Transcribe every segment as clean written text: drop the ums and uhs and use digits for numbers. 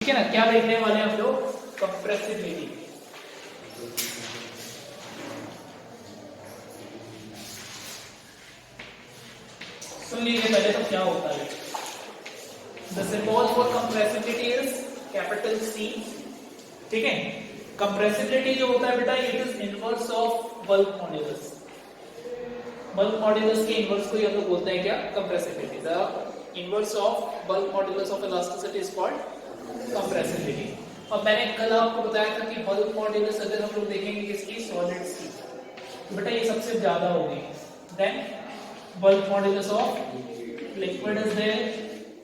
है ना, क्या देखने वाले हैं हम लोग, कंप्रेसिबिलिटी। सुन लीजिए पहले तो क्या होता है। The symbol for compressibility is capital C, ठीक है। कंप्रेसिबिलिटी जो होता है बेटा, it is inverse of bulk modulus. Bulk modulus के इनवर्स को हम लोग बोलते हैं क्या, compressibility. The inverse of bulk modulus of elasticity is called compressibility. और मैंने कल आपको बताया था कि बल्क मॉड्यूलस अगर हम लोग देखेंगे किसकी, सॉलिड्स की, तो बेटा ये सबसे ज्यादा होगी। Then bulk modulus of liquid is there,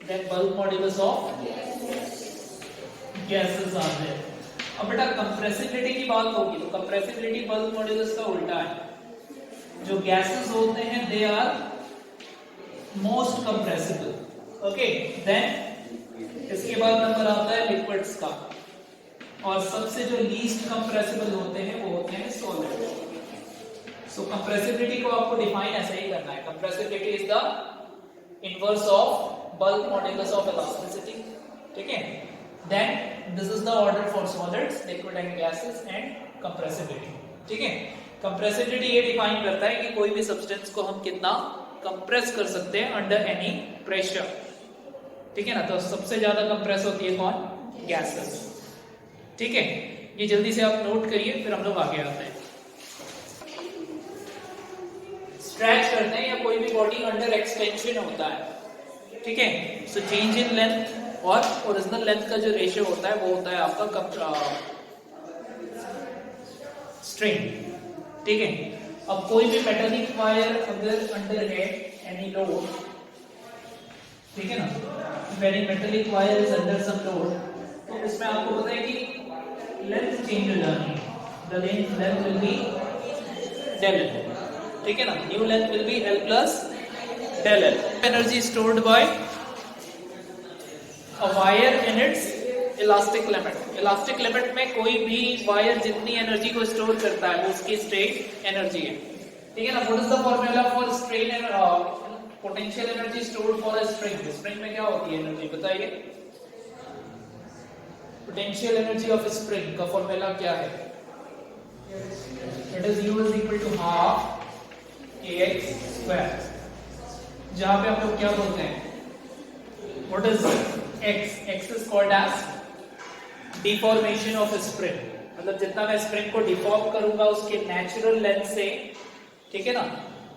then bulk modulus of gases are there. अब बेटा कंप्रेसिबिलिटी की बात होगी तो कंप्रेसिबिलिटी बल्क मॉड्यूलस का उल्टा है। जो गैसेस होते हैं they are most compressible, okay. Then इसके बाद नंबर आता है लिक्विड्स का, और सबसे जो लीस्ट कंप्रेसिबल होते हैं वो होते हैं सॉलिड। सो कंप्रेसिबिलिटी को आपको डिफाइन ऐसे ही करना है, compressibility is the inverse of bulk modulus of elasticity, ठीक है। Then this is the order for solids, liquid and gases and compressibility, ठीक है। कंप्रेसिबिलिटी ये डिफाइन करता है कि कोई भी सब्सटेंस को हम कितना कंप्रेस कर सकते हैं अंडर एनी प्रेशर, ठीक है ना। तो सबसे ज्यादा कंप्रेस होती है कौन, गैसेस, ठीक है। ये जल्दी से आप नोट करिए, फिर हम लोग आगे आते हैं। स्ट्रेच करते हैं या कोई भी बॉडी अंडर एक्सटेंशन होता है, ठीक है। सो चेंज इन लेंथ और ओरिजिनल लेंथ का जो रेशियो होता है वो होता है आपका स्ट्रेन, ठीक है। अब कोई भी मेटालिक वायर अगर अंडर है एनी लोड, ठीक है ना, very metallic wire is under some load, तो इसमें आपको पता है कि लेंथ चेंज हो जानी है। The length will be del L, ठीक है ना। New length will be L plus del L। Energy stored bye A wire in its elastic limit। Elastic limit में कोई भी वायर जितनी एनर्जी को स्टोर करता है वो उसकी स्ट्रेन एनर्जी है, ठीक है ना। What is the formula for strain and potential energy stored for a spring. Spring में क्या होती है एनर्जी बताइए। पोटेंशियल एनर्जी ऑफ स्प्रिंग का फार्मूला क्या है, it is U is equal to half kx square, जहां पे हम लोग क्या बोलते हैं, what is x is called as deformation of spring। मतलब जितना मैं स्प्रिंग को डिफॉर्म करूंगा उसके नेचुरल लेंथ से, ठीक है ना,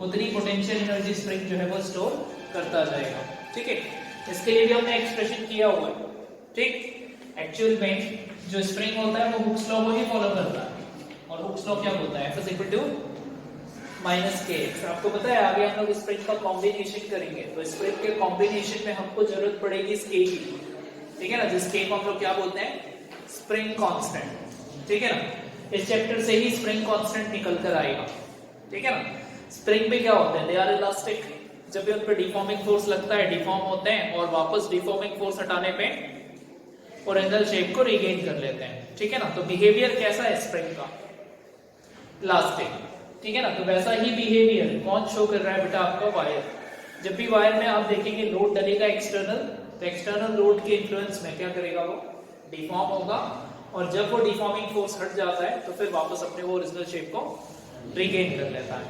उतनी पोटेंशियल एनर्जी स्प्रिंग जो है वो स्टोर करता जाएगा, ठीक है। इसके लिए भी हमने एक्सप्रेशन किया हुआ है, ठीक। एक्चुअल में जो स्प्रिंग होता है वो हुक्स लॉ को ही फॉलो करता है, और हुक्स लॉ क्या बोलता है, F is equal to minus kx। आपको पता है आगे हम लोग स्प्रिंग का कॉम्बिनेशन करेंगे, तो स्प्रिंग के कॉम्बिनेशन में हमको जरूरत पड़ेगी इस k की, ठीक है ना, जिस k को हम लोग क्या बोलते हैं, स्प्रिंग कांस्टेंट, ठीक है ना। इस चैप्टर से ही स्प्रिंग कांस्टेंट निकल कर आएगा, ठीक है ना। स्प्रिंग में क्या होते हैं, दे आर इलास्टिक। जब भी उन पर डिफॉर्मिंग फोर्स लगता है डिफॉर्म होते हैं, और वापस डिफॉर्मिंग फोर्स हटाने पे ओरिजिनल शेप को रीगेन कर लेते हैं, ठीक है ना। तो बिहेवियर कैसा है स्प्रिंग का, इलास्टिक, ठीक है ना। तो वैसा ही बिहेवियर कौन शो कर रहा है बेटा, आपका वायर। जब भी वायर में आप देखेंगे लोड डलेगा एक्सटर्नल, तो एक्सटर्नल लोड के इन्फ्लुएंस में क्या करेगा, वो डिफॉर्म होगा, और जब वो डिफॉर्मिंग फोर्स हट जाता है तो फिर वापस अपने वो ओरिजिनल शेप को रिगेन कर लेता है।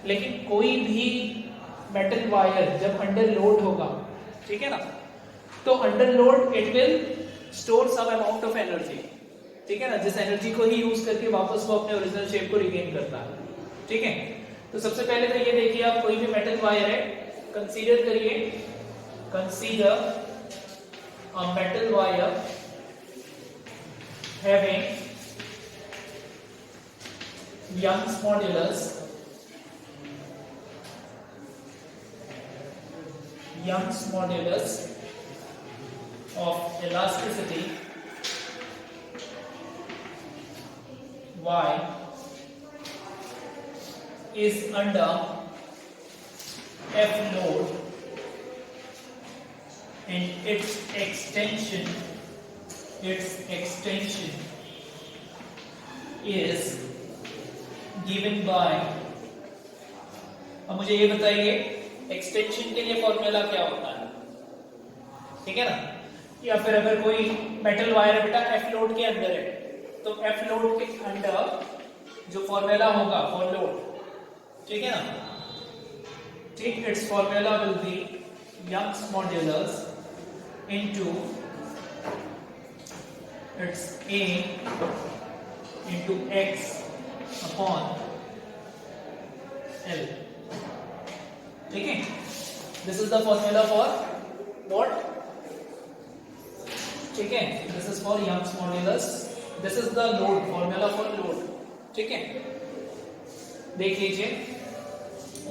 लेकिन कोई भी मेटल वायर जब अंडर लोड होगा, ठीक है ना, तो under load it will store some amount of energy, ठीक है ना, जिस एनर्जी को ही यूज करके वापस वो अपने ओरिजिनल शेप को रिगेन करता है, ठीक है। तो सबसे पहले तो ये देखिए, आप कोई भी मेटल वायर है, कंसीडर करिए, consider a metal wire having Young's modulus of elasticity Y is under F load, and its extension is given by। अब मुझे ये बताइए एक्सटेंशन के लिए फॉर्मूला क्या होता है, ठीक है ना। या फिर अगर कोई मेटल वायर है बेटा एफ लोड के अंदर है, तो एफ लोड के अंडर जो फॉर्मूला होगा फॉर लोड, ठीक है ना, ठीक, its formula will be Young's modulus into its A into x upon L, ठीक है। This is the formula for what, ठीक है, this is for Young's modulus, this is the load, formula for load, ठीक है। देख लीजिए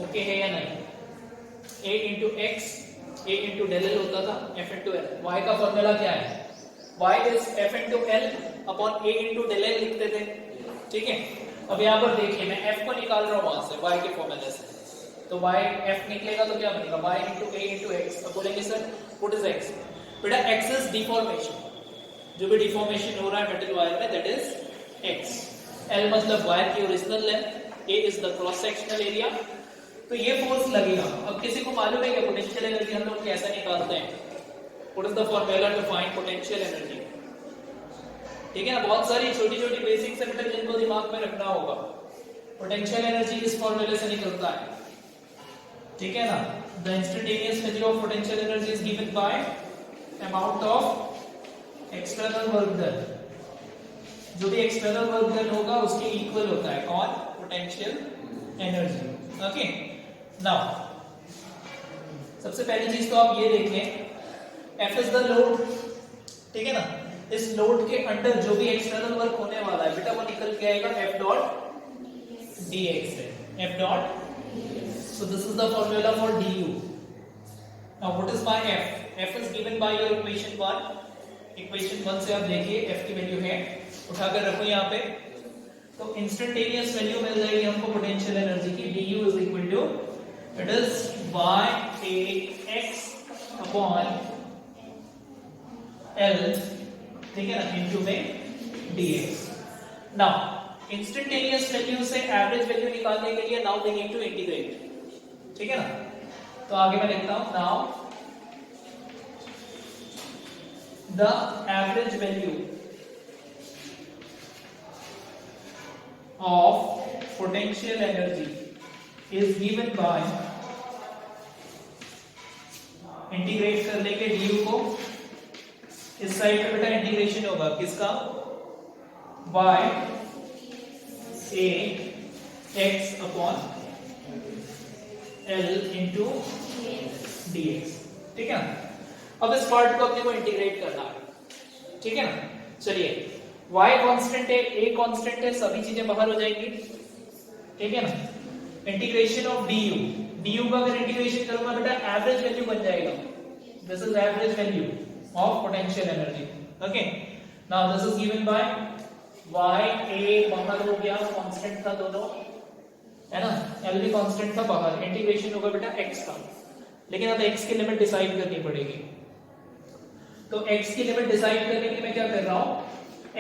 okay है या नहीं। A into x, A into del L होता था F इंटू एल, Y का फॉर्मूला क्या है, Y is F into L upon A into del L लिखते थे, ठीक है। अब यहाँ पर देखिए मैं F को निकाल रहा हूँ वहां से Y के फॉर्मूले से, तो Y F निकलेगा तो क्या बनेगा Y into A into x. अब बोलेंगे सर व्हाट इज X, बेटा X इज डिफॉर्मेशन, जो भी डिफॉर्मेशन हो रहा है मेटल वायर में दैट इज X। L मतलब वायर की original length, A is the cross sectional area, तो ये फोर्स लगेगा। अब किसी को मालूम है कि पोटेंशियल एनर्जी हम लोग कैसे निकालते हैं, what is the formula to find potential energy, ठीक है ना। बहुत सारी छोटी छोटी बेसिक से बेटा जिनको दिमाग में रखना होगा। पोटेंशियल एनर्जी इस फॉर्मूले से निकलता है, ठीक है ना। The instantaneous value of potential energy is given bye amount of external work done, जो भी एक्सटर्नल वर्क डन होगा उसके इक्वल होता है कौन, पोटेंशियल एनर्जी, ओके। नाउ सबसे पहली चीज तो आप ये देखें F इज द लोड, ठीक है ना। इस लोड के अंडर जो भी एक्सटर्नल वर्क होने वाला है बेटा वो निकल के आएगा F डॉट dx से, F dot, so this is the formula for du. Now what is my F? F is given by your equation 1. Equation 1 से आप देखिए F की वैल्यू है, उठाकर रखो यहाँ पे, तो इंस्टेंटेनियस वैल्यू मिल जाएगी हमको पोटेंशियल एनर्जी की, du is equal to it is y a x upon L, ठीक है ना, इनटू में dx। नाउ इंस्टेंटेनियस वैल्यू से एवरेज वैल्यू निकालने के लिए now we need to integrate, ठीक है ना। तो आगे मैं लिखता हूं now the average value of potential energy is given by, integrate कर लेंगे du को, इस साइड पे बेटा इंटीग्रेशन होगा किसका, y a x upon L into dx, ठीक है ना। अब इस पार्ट को अपने को इंटीग्रेट करना है, ठीक है ना। चलिए y कांस्टेंट है, a कांस्टेंट है, सभी चीजें बाहर हो जाएंगी, ठीक है ना। इंटीग्रेशन ऑफ du का अगर इंटीग्रेशन करूंगा बेटा एवरेज वैल्यू बन जाएगा, this is average value of potential energy, okay. Now this is given bye y a बाहर हो गया, कांस्टेंट था दोनों, है ना, L भी कांस्टेंट था बाहर, इंटीग्रेशन होगा बेटा x का, लेकिन अब x की लिमिट डिसाइड करनी पड़ेगी। तो x की लिमिट डिसाइड करने के लिए मैं क्या कर रहा हूं,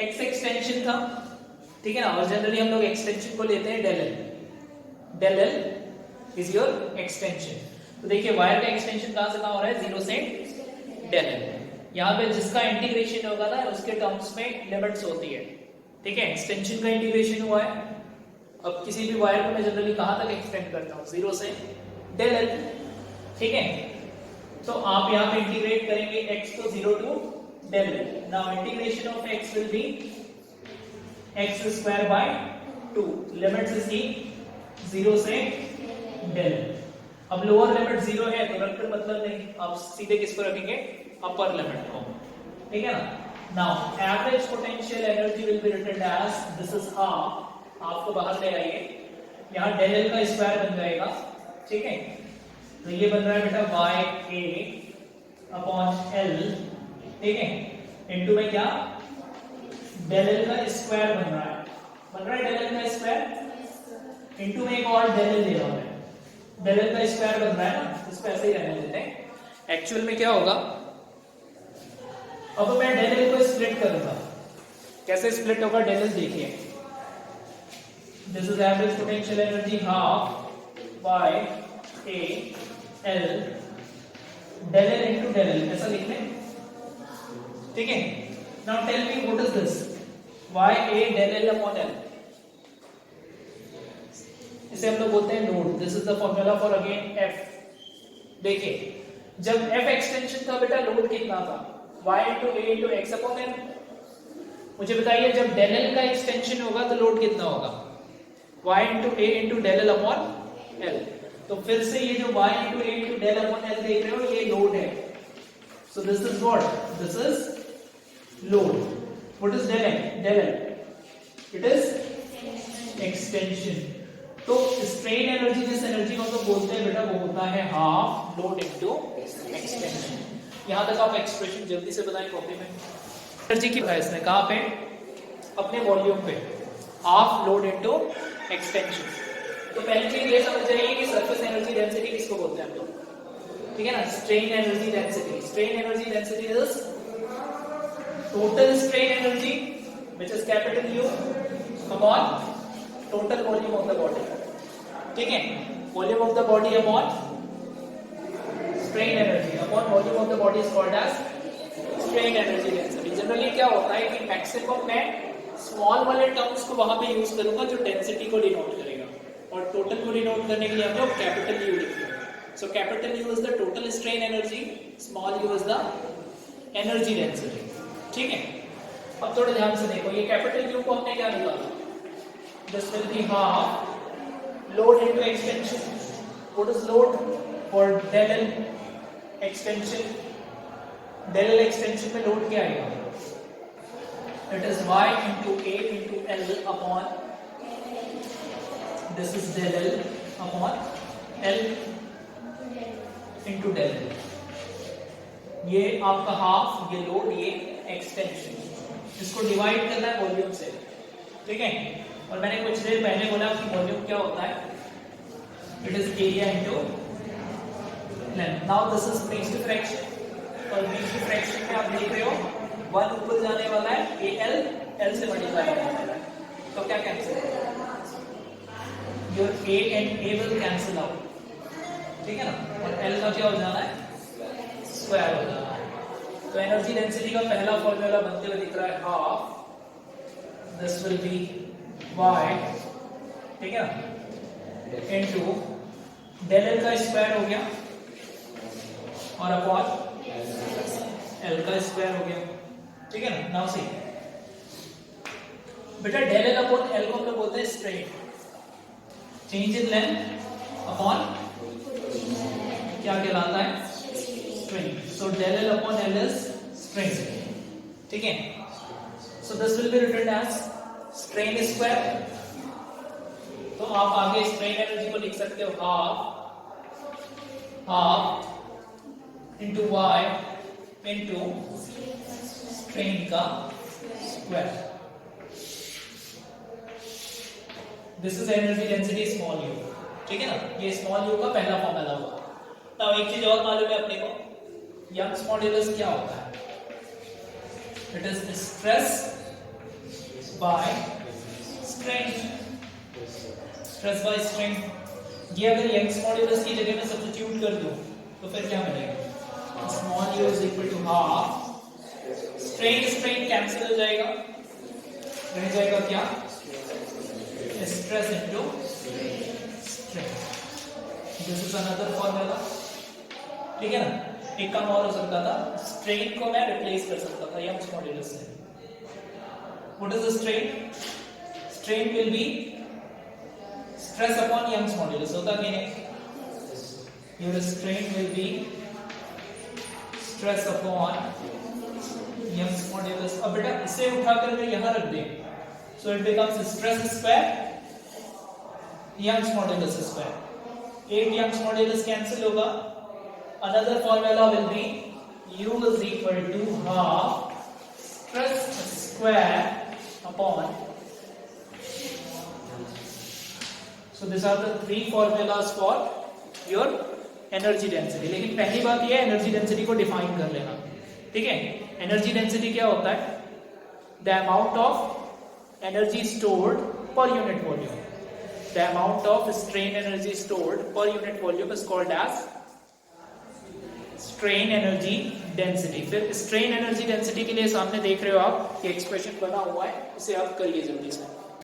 x एक्सटेंशन था, ठीक है ना, और जनरली हम लोग एक्सटेंशन को लेते हैं del L is your extension. तो देखिए वायर का एक्सटेंशन कहां से कहां हो रहा है, 0 से del L। यहां पे जिसका इंटीग्रेशन होगा ना उसके टर्म्स में लिमिट्स होती है, ठीक है। एक्सटेंशन का इंटीग्रेशन हुआ है, अब किसी भी वायर को मैं जनरली कहां तक एक्सटेंड करता हूं, 0 से del L, ठीक है। तो आप यहां पे इंटीग्रेट करेंगे x को 0 to del L। Now integration of x will be x square by 2, limits is the 0 से del L। अब लोअर लिमिट 0 है तो रखकर मतलब नहीं, आप सीधे किसको रखेंगे, अपर लिमिट को, ठीक है ना। Now average potential energy will be written as, this is half को बाहर ले आइए, यहां del L का स्क्वायर बन जाएगा, ठीक है। तो ये बन रहा है बेटा y a अपॉन L, ठीक है, इनटू में क्या del L का स्क्वायर बन रहा है del L का स्क्वायर, इनटू में एक और del L ले रहा हूं मैं, del L का स्क्वायर बन रहा है ना, इसको ऐसे ही रहने देते हैं। एक्चुअल में क्या होगा, अब मैं del L को स्प्लिट करूंगा, कैसे स्प्लिट होगा del L देखिए, this is average potential energy half by a L del L into del L, ऐसा लिख लें, ठीक है. Now tell me what is this? YA del L upon L. इसे हम लोग बोलते हैं load. This is the formula for again F. देखिए जब F एक्सटेंशन था बेटा लोड कितना था? Y into A into X upon L. मुझे बताइए जब del L का एक्सटेंशन होगा तो लोड कितना होगा? Y into A into del L upon L. तो फिर से ये जो Y into A into del upon L देख रहे हो ये लोड है. So this is what? This is load. What is del L? Del L. It is extension. तो स्ट्रेन एनर्जी जिस एनर्जी को हम लोग बोलते हैं बेटा वो होता है हाफ लोड इनटू एक्सटेंशन. यहां तक आप एक्सप्रेशन जल्दी से बताएं कॉपी में. एनर्जी की है इसने कहां पे? अपने वॉल्यूम पे. Half load into extension. तो पहली चीज ये समझ जाइए कि सरफेस एनर्जी डेंसिटी किसको बोलते हैं हम लोग. ठीक है ना. Strain energy density. Strain energy density is total strain energy which is capital U upon total volume of the body. ठीक है. Volume of the body upon strain energy upon volume of the body is called as strain energy density. Generally क्या होता है कि maximum मैं small वाले terms को वहां पे यूज करूंगा जो डेंसिटी को डिनोट करेगा और टोटल को डिनोट करने के लिए हम लोग कैपिटल U लिखते हैं. So capital U is the total strain energy, small u is the energy density. ठीक है. अब थोड़ा ध्यान से देखो ये कैपिटल U को हमने क्या निकाला? This will be half load into extension. What is load for del L extension? Del L extension में load क्या आएगा? It is y into A into L upon this is del L upon L into del L. ये आपका half, ये load, ये extension. इसको divide करना है वॉल्यूम से. ठीक है. और मैंने कुछ देर पहले बोला कि वॉल्यूम क्या होता है? It is area into length. Now this is mixed fraction और मिक्स्ड फ्रैक्शन में आप देख रहे हो 1 ऊपर जाने वाला है, AL L से मल्टीप्लाई होने वाला है. तो क्या कैंसिल होगा? Your A and A will cancel out. ठीक है ना. और L का क्या हो जाना है? स्क्वायर हो जाना है. तो एनर्जी डेंसिटी का पहला फॉर्मूला बनते हुए दिख रहा है half. This will B y, ठीक है, इनटू डेल L का स्क्वायर हो गया और अपॉन L का स्क्वायर हो गया. ठीक है ना. नाउ सी बेटा डेल L अपॉन L को हम लोग बोलते हैं strain. Change in length upon क्या कहलाता है? Strain. So del L upon L is strain. ठीक है. So this will be written as strain square. तो आप आगे स्ट्रेन एनर्जी को लिख सकते हो half into y into strain का square. This is energy density small u. ठीक है ना. ये स्मॉल u का पहला फॉर्मूला होगा. अब एक चीज और मालूम है अपने को, यंग्स मॉड्यूलस क्या होता है? It is stress by strain. Stress by strain. ये अगर यंग्स मॉड्यूलस की जगह में सब्स्टिट्यूट कर दूं तो फिर क्या मिलेगा? Small u is equal to half. Strain strain cancel हो जाएगा, रह जाएगा क्या? Stress into strain. This is another formula. ठीक है ना. एक काम और हो सकता था, स्ट्रेन को मैं रिप्लेस कर सकता था यंग्स मॉड्यूलस से. What is the strain? Strain will be stress upon Young's modulus. होता कि नहीं? Your strain will be stress upon Young's modulus. अब बेटा इसे उठाकर मैं यहाँ रख दें, so it becomes stress square Young's modulus square. 8 Young's modulus cancel होगा. Another formula will be U is equal to half stress square upon. So these are the 3 formulas for your energy density. लेकिन पहली बात यह है energy density को define कर लेना. ठीक है. एनर्जी डेंसिटी क्या होता है? The amount of energy stored per unit volume. The amount of strain energy stored per unit volume is called as strain energy density. फिर स्ट्रेन एनर्जी डेंसिटी के लिए सामने देख रहे हो आप कि एक्सप्रेशन बना हुआ है, इसे आप करिए जल्दी से।